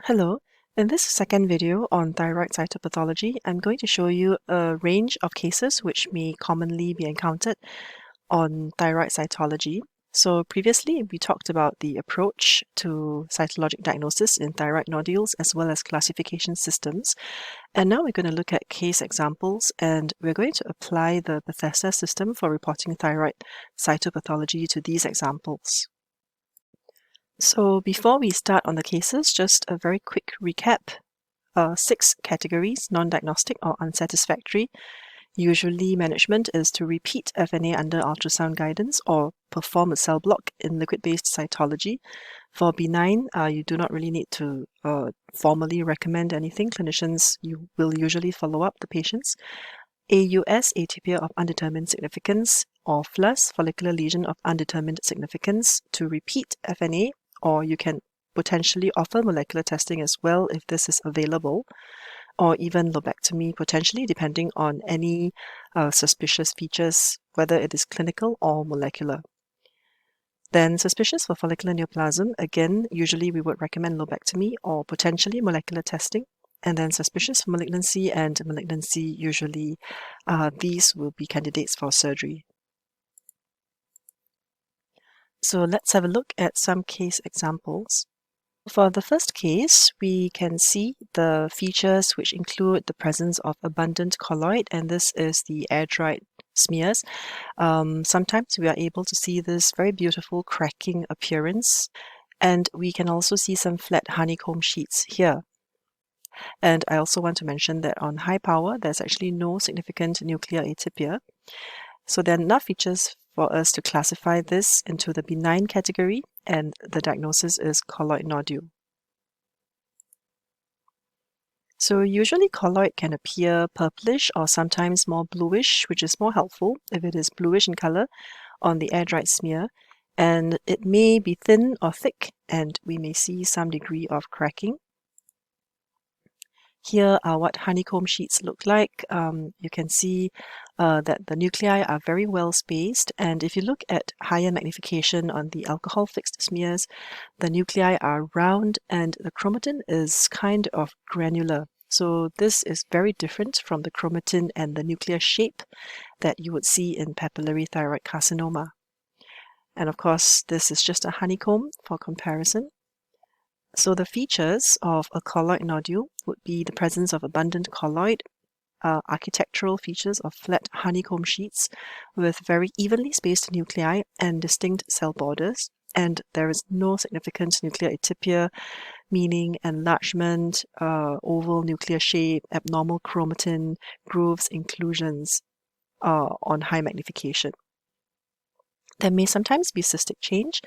Hello, in this second video on thyroid cytopathology, I'm going to show you a range of cases which may commonly be encountered on thyroid cytology. So previously we talked about the approach to cytologic diagnosis in thyroid nodules as well as classification systems. And now we're going to look at case examples and we're going to apply the Bethesda system for reporting thyroid cytopathology to these examples. So before we start on the cases, just a very quick recap. 6 categories: non-diagnostic or unsatisfactory. Usually management is to repeat FNA under ultrasound guidance or perform a cell block in liquid-based cytology. For benign, you do not really need to formally recommend anything. Clinicians will usually follow up the patients. AUS, atypia of undetermined significance, or FLUS, follicular lesion of undetermined significance, to repeat FNA, or you can potentially offer molecular testing as well if this is available, or even lobectomy potentially, depending on any suspicious features, whether it is clinical or molecular. Then suspicious for follicular neoplasm, again, usually we would recommend lobectomy or potentially molecular testing. And then suspicious for malignancy and malignancy, usually these will be candidates for surgery. So let's have a look at some case examples. For the first case, we can see the features which include the presence of abundant colloid, and this is the air-dried smears. Sometimes we are able to see this very beautiful cracking appearance, and we can also see some flat honeycomb sheets here. And I also want to mention that on high power, there's actually no significant nuclear atypia. So there are enough features for us to classify this into the benign category, and the diagnosis is colloid nodule. So usually colloid can appear purplish or sometimes more bluish, which is more helpful if it is bluish in color on the air-dried smear. And it may be thin or thick, and we may see some degree of cracking. Here are what honeycomb sheets look like. You can see that the nuclei are very well spaced, and if you look at higher magnification on the alcohol fixed smears, the nuclei are round and the chromatin is kind of granular. So this is very different from the chromatin and the nuclear shape that you would see in papillary thyroid carcinoma. And of course, this is just a honeycomb for comparison. So the features of a colloid nodule would be the presence of abundant colloid, architectural features of flat honeycomb sheets with very evenly spaced nuclei and distinct cell borders, and there is no significant nuclear atypia, meaning enlargement, oval nuclear shape, abnormal chromatin, grooves, inclusions on high magnification. There may sometimes be cystic change,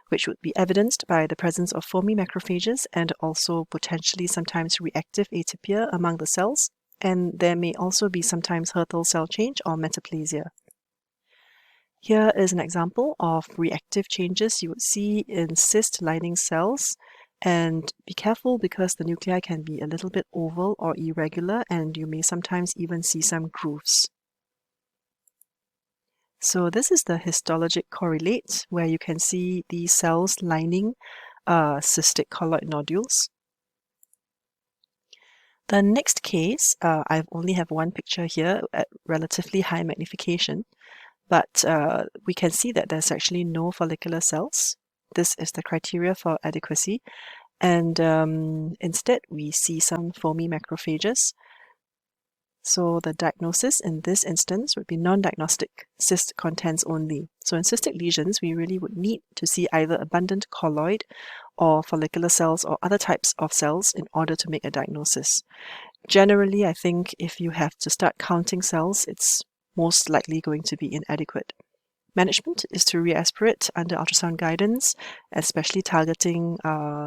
which would be evidenced by the presence of foamy macrophages and also potentially sometimes reactive atypia among the cells, and there may also be sometimes Hürthl cell change or metaplasia. Here is an example of reactive changes you would see in cyst lining cells, and be careful because the nuclei can be a little bit oval or irregular, and you may sometimes even see some grooves. So this is the histologic correlate where you can see the cells lining cystic colloid nodules. The next case, I only have one picture here at relatively high magnification, but we can see that there's actually no follicular cells. This is the criteria for adequacy, and instead we see some foamy macrophages. So the diagnosis in this instance would be non-diagnostic, cyst contents only. So in cystic lesions, we really would need to see either abundant colloid or follicular cells or other types of cells in order to make a diagnosis. Generally, I think if you have to start counting cells, it's most likely going to be inadequate. Management is to reaspirate under ultrasound guidance, especially targeting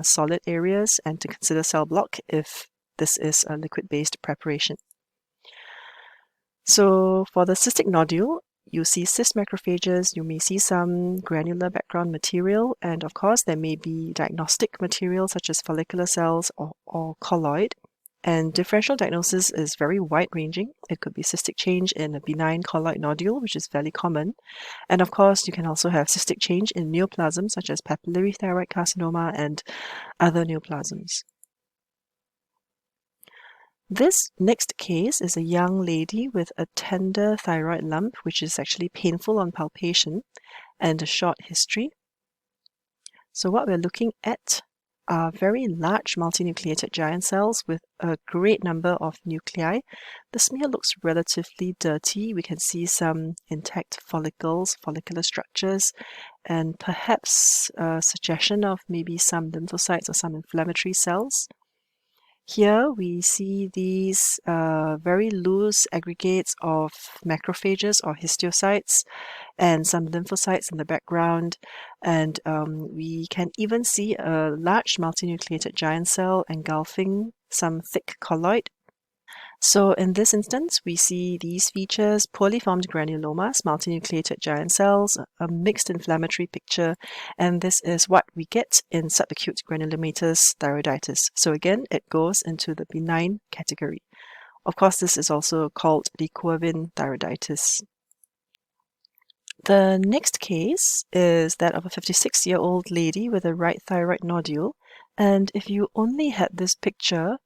solid areas, and to consider cell block if this is a liquid-based preparation. So for the cystic nodule, you see cyst macrophages, you may see some granular background material, and of course there may be diagnostic material such as follicular cells or colloid. And differential diagnosis is very wide-ranging. It could be cystic change in a benign colloid nodule, which is fairly common. And of course, you can also have cystic change in neoplasms such as papillary thyroid carcinoma and other neoplasms. This next case is a young lady with a tender thyroid lump, which is actually painful on palpation, and a short history. So what we're looking at are very large multinucleated giant cells with a great number of nuclei. The smear looks relatively dirty. We can see some intact follicles, follicular structures, and perhaps a suggestion of maybe some lymphocytes or some inflammatory cells. Here we see these very loose aggregates of macrophages or histiocytes and some lymphocytes in the background. And we can even see a large multinucleated giant cell engulfing some thick colloid. So in this instance, we see these features: poorly formed granulomas, multinucleated giant cells, a mixed inflammatory picture, and this is what we get in subacute granulomatous thyroiditis. So again, it goes into the benign category. Of course, this is also called the Coervin thyroiditis. The next case is that of a 56-year-old lady with a right thyroid nodule, and if you only had this picture,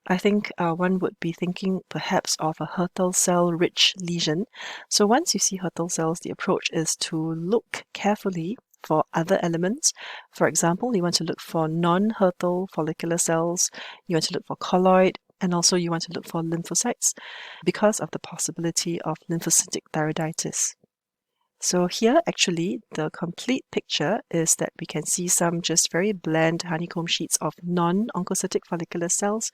I think one would be thinking perhaps of a Hürthle cell-rich lesion. So once you see Hürthle cells, the approach is to look carefully for other elements. For example, you want to look for non-Hürthle follicular cells, you want to look for colloid, and also you want to look for lymphocytes because of the possibility of lymphocytic thyroiditis. So here, actually, the complete picture is that we can see some just very bland honeycomb sheets of non-oncocytic follicular cells,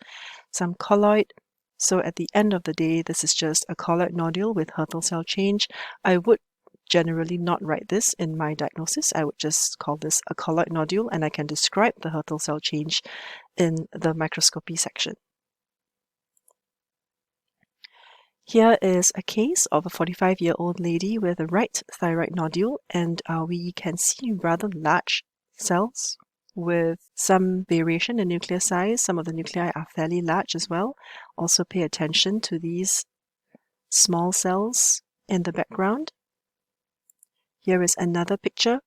some colloid. So at the end of the day, this is just a colloid nodule with Hürthle cell change. I would generally not write this in my diagnosis. I would just call this a colloid nodule, and I can describe the Hürthle cell change in the microscopy section. Here is a case of a 45-year-old lady with a right thyroid nodule, and we can see rather large cells with some variation in nuclear size. Some of the nuclei are fairly large as well. Also pay attention to these small cells in the background. Here is another picture.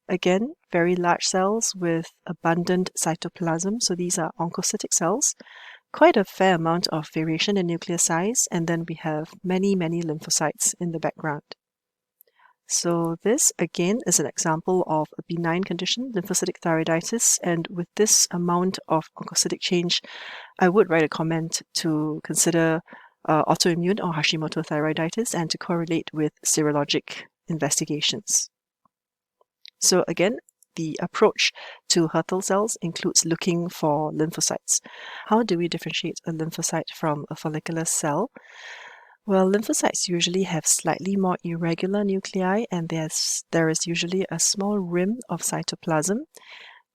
Again, very large cells with abundant cytoplasm. So these are oncocytic cells. Quite a fair amount of variation in nuclear size, and then we have many lymphocytes in the background. So this again is an example of a benign condition, lymphocytic thyroiditis, and with this amount of oncocytic change, I would write a comment to consider autoimmune or Hashimoto thyroiditis and to correlate with serologic investigations. So again, the approach to Hürthle cells includes looking for lymphocytes. How do we differentiate a lymphocyte from a follicular cell? Well, lymphocytes usually have slightly more irregular nuclei, and there is usually a small rim of cytoplasm,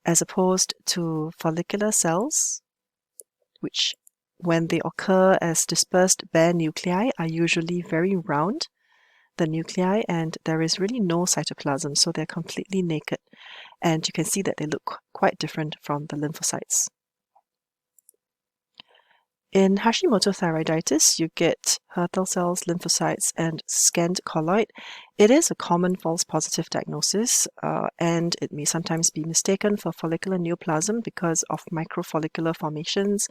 as opposed to follicular cells, which, when they occur as dispersed bare nuclei, are usually very round, the nuclei, and there is really no cytoplasm, so they're completely naked. And you can see that they look quite different from the lymphocytes. In Hashimoto thyroiditis, you get Hürthle cells, lymphocytes, and scant colloid. It is a common false positive diagnosis, and it may sometimes be mistaken for follicular neoplasm because of microfollicular formations,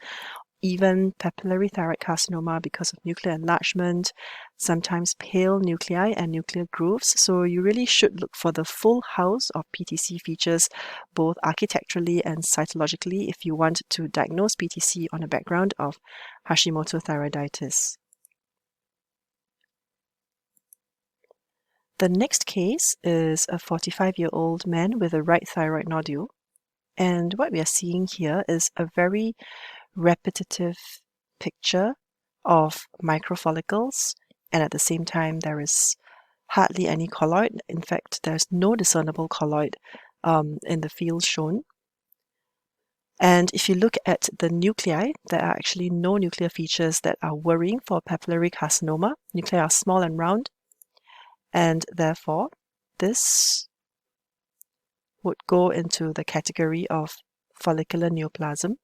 even papillary thyroid carcinoma because of nuclear enlargement, sometimes pale nuclei and nuclear grooves. So you really should look for the full house of PTC features, both architecturally and cytologically, if you want to diagnose PTC on a background of Hashimoto thyroiditis. The next case is a 45-year-old man with a right thyroid nodule. And what we are seeing here is a very repetitive picture of microfollicles, and at the same time there is hardly any colloid. In fact, there's no discernible colloid in the field shown. And if you look at the nuclei, there are actually no nuclear features that are worrying for papillary carcinoma. Nuclei are small and round, and therefore this would go into the category of follicular neoplasm.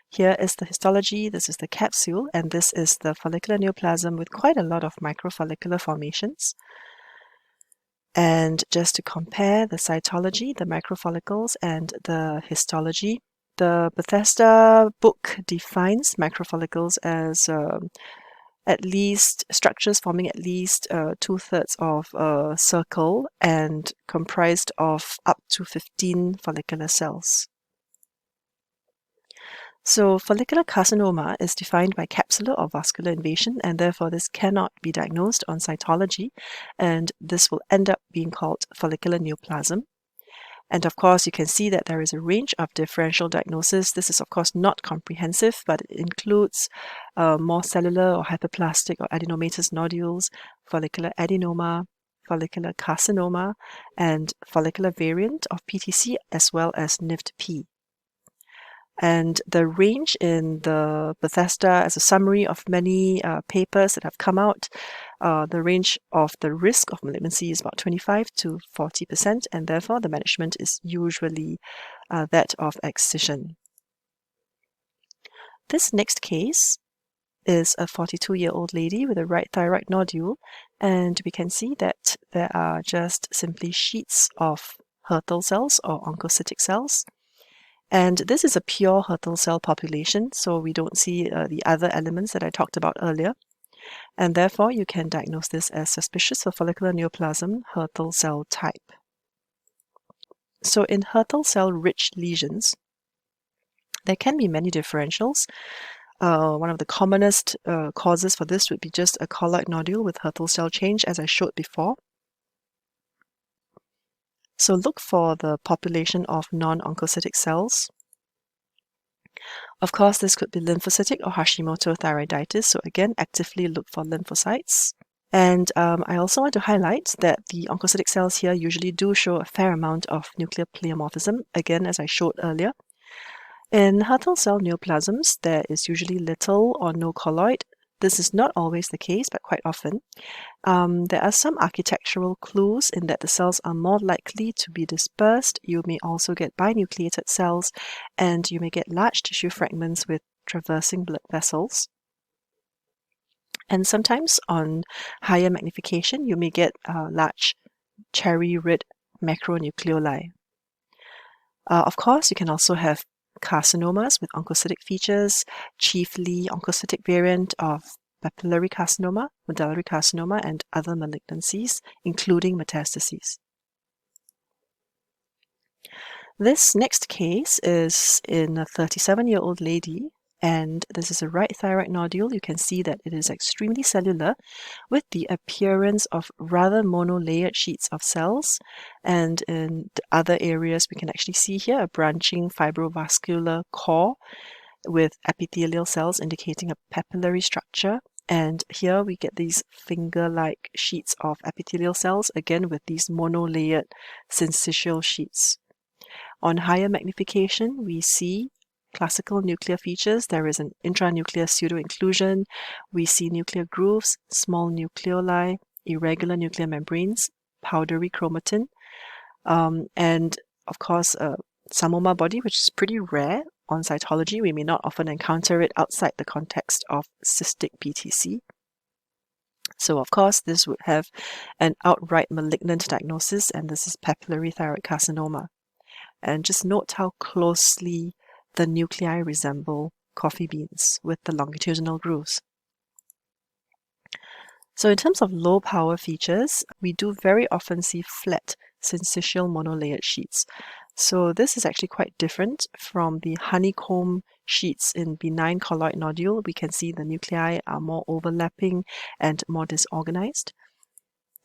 Here is the histology, this is the capsule, and this is the follicular neoplasm with quite a lot of microfollicular formations. And just to compare the cytology, the microfollicles, and the histology, The Bethesda book defines macrofollicles as at least structures forming at least 2/3 of a circle and comprised of up to 15 follicular cells. So follicular carcinoma is defined by capsular or vascular invasion, and therefore this cannot be diagnosed on cytology, and this will end up being called follicular neoplasm. And of course, you can see that there is a range of differential diagnosis. This is of course not comprehensive, but it includes more cellular or hyperplastic or adenomatous nodules, follicular adenoma, follicular carcinoma, and follicular variant of PTC, as well as NIFT-P. And the range in the Bethesda, as a summary of many papers that have come out, the range of the risk of malignancy is about 25 to 40%, and therefore the management is usually that of excision. This next case is a 42-year-old lady with a right thyroid nodule, and we can see that there are just simply sheets of Hürthle cells or oncocytic cells. And this is a pure Hürthle cell population, so we don't see the other elements that I talked about earlier. And therefore, you can diagnose this as suspicious for follicular neoplasm Hürthle cell type. So in Hürthle cell-rich lesions, there can be many differentials. One of the commonest causes for this would be just a colloid nodule with Hürthle cell change, as I showed before. So look for the population of non-oncocytic cells. Of course, this could be lymphocytic or Hashimoto thyroiditis, so again, actively look for lymphocytes. And I also want to highlight that the oncocytic cells here usually do show a fair amount of nuclear pleomorphism, again, as I showed earlier. In Hürthle cell neoplasms, there is usually little or no colloid. This is not always the case, but quite often. There are some architectural clues in that the cells are more likely to be dispersed. You may also get binucleated cells, and you may get large tissue fragments with traversing blood vessels. And sometimes on higher magnification, you may get large cherry-red macronucleoli. Of course, you can also have carcinomas with oncocytic features, chiefly oncocytic variant of papillary carcinoma, medullary carcinoma, and other malignancies, including metastases. This next case is in a 37-year-old lady, and this is a right thyroid nodule. You can see that it is extremely cellular with the appearance of rather monolayered sheets of cells. And in the other areas, we can actually see here a branching fibrovascular core with epithelial cells indicating a papillary structure. And here we get these finger-like sheets of epithelial cells, again with these monolayered syncytial sheets. On higher magnification, we see classical nuclear features. There is an intranuclear pseudoinclusion. We see nuclear grooves, small nucleoli, irregular nuclear membranes, powdery chromatin, and of course a psammoma body, which is pretty rare on cytology. We may not often encounter it outside the context of cystic PTC. So of course this would have an outright malignant diagnosis, and this is papillary thyroid carcinoma. And just note how closely the nuclei resemble coffee beans with the longitudinal grooves. So in terms of low power features, we do very often see flat syncytial monolayered sheets. So this is actually quite different from the honeycomb sheets in benign colloid nodule. We can see the nuclei are more overlapping and more disorganized.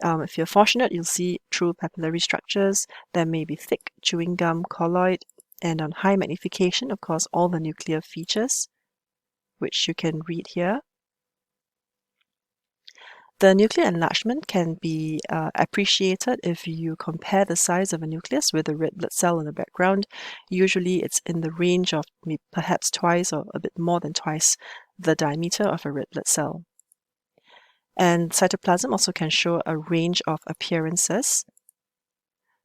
If you're fortunate, you'll see true papillary structures. There may be thick chewing gum colloid, and on high magnification, of course, all the nuclear features, which you can read here. The nuclear enlargement can be appreciated if you compare the size of a nucleus with a red blood cell in the background. Usually it's in the range of perhaps twice or a bit more than twice the diameter of a red blood cell. And cytoplasm also can show a range of appearances.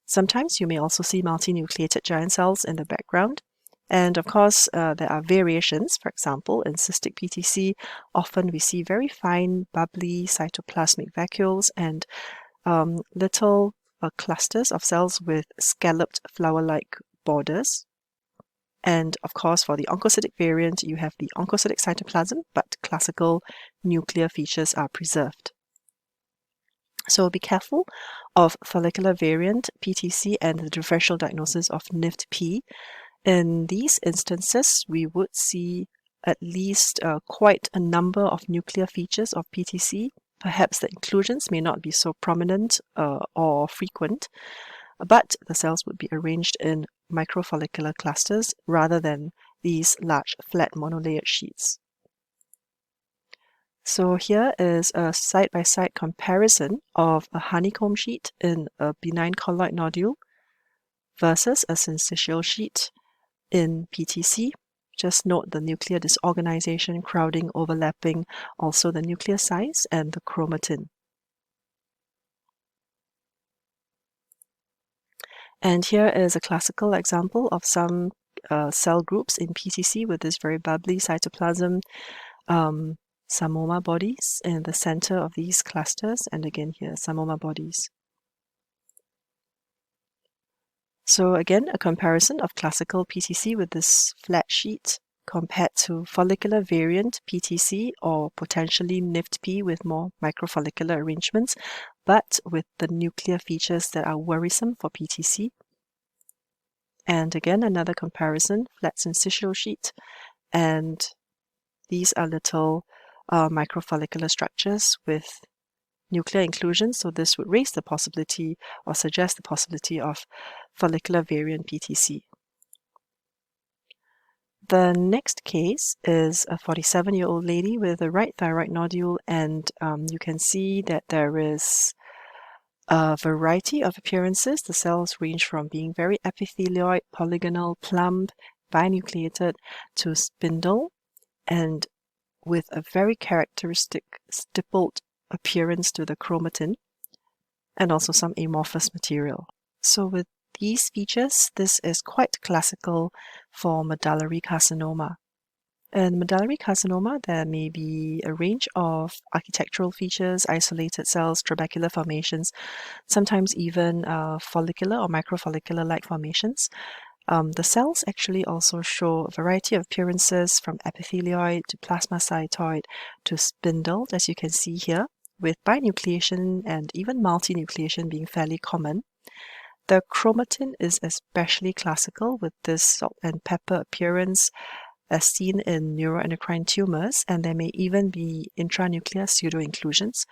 Sometimes you may also see multinucleated giant cells in the background. And of course, there are variations. For example, in cystic PTC, often we see very fine, bubbly cytoplasmic vacuoles and little clusters of cells with scalloped flower-like borders. And of course, for the oncocytic variant, you have the oncocytic cytoplasm, but classical nuclear features are preserved. So be careful of follicular variant, PTC, and the differential diagnosis of NIFT-P. In these instances, we would see at least quite a number of nuclear features of PTC. Perhaps the inclusions may not be so prominent or frequent, but the cells would be arranged in microfollicular clusters rather than these large flat monolayered sheets. So here is a side-by-side comparison of a honeycomb sheet in a benign colloid nodule versus a syncytial sheet in PTC. Just note the nuclear disorganization, crowding, overlapping, also the nuclear size and the chromatin. And here is a classical example of some cell groups in PTC with this very bubbly cytoplasm, samoma bodies in the center of these clusters, and again here, samoma bodies. So again, a comparison of classical PTC with this flat sheet compared to follicular variant PTC or potentially NIFT-P with more microfollicular arrangements, but with the nuclear features that are worrisome for PTC. And again, another comparison, flat syncytial sheet, and these are little microfollicular structures with nuclear inclusion, so this would raise the possibility or suggest the possibility of follicular variant PTC. The next case is a 47-year-old lady with a right thyroid nodule, and you can see that there is a variety of appearances. The cells range from being very epithelioid, polygonal, plump, binucleated to spindle, and with a very characteristic stippled appearance to the chromatin, and also some amorphous material. So with these features, this is quite classical for medullary carcinoma. In medullary carcinoma, there may be a range of architectural features, isolated cells, trabecular formations, sometimes even follicular or microfollicular-like formations. The cells actually also show a variety of appearances from epithelioid to plasmacytoid to spindled, as you can see here, with binucleation and even multinucleation being fairly common. The chromatin is especially classical with this salt and pepper appearance as seen in neuroendocrine tumors, and there may even be intranuclear pseudoinclusions,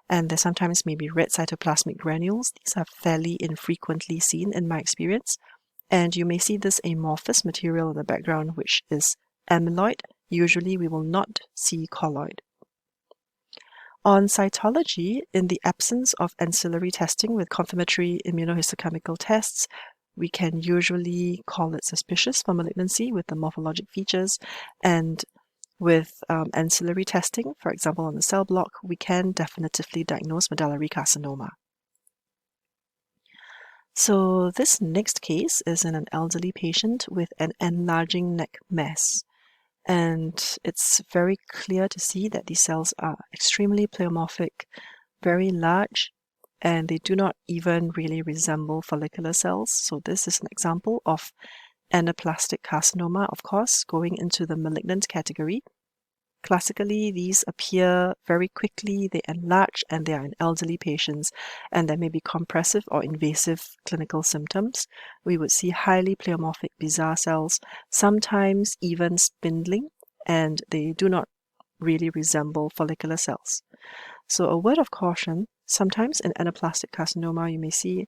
and there sometimes may be red cytoplasmic granules. These are fairly infrequently seen in my experience, and you may see this amorphous material in the background, which is amyloid. Usually we will not see colloid. On cytology, in the absence of ancillary testing with confirmatory immunohistochemical tests, we can usually call it suspicious for malignancy with the morphologic features, and with ancillary testing, for example on the cell block, we can definitively diagnose medullary carcinoma. So this next case is in an elderly patient with an enlarging neck mass. And it's very clear to see that these cells are extremely pleomorphic, very large, and they do not even really resemble follicular cells. So this is an example of anaplastic carcinoma, of course, going into the malignant category. Classically, these appear very quickly, they enlarge, and they are in elderly patients, and there may be compressive or invasive clinical symptoms. We would see highly pleomorphic bizarre cells, sometimes even spindling, and they do not really resemble follicular cells. So a word of caution, sometimes in anaplastic carcinoma you may see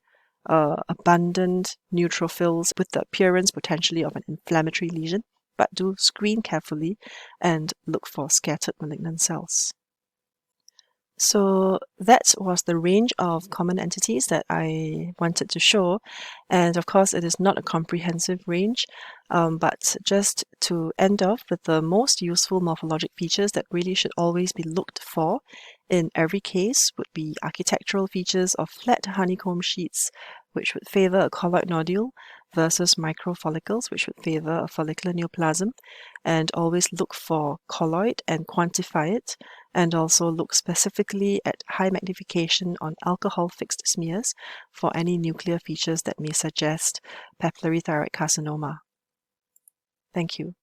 abundant neutrophils with the appearance potentially of an inflammatory lesion, but do screen carefully and look for scattered malignant cells. So that was the range of common entities that I wanted to show. And of course, it is not a comprehensive range, but just to end off with the most useful morphologic features that really should always be looked for in every case would be architectural features of flat honeycomb sheets, which would favor a colloid nodule, versus microfollicles, which would favor a follicular neoplasm, and always look for colloid and quantify it, and also look specifically at high magnification on alcohol fixed smears for any nuclear features that may suggest papillary thyroid carcinoma. Thank you.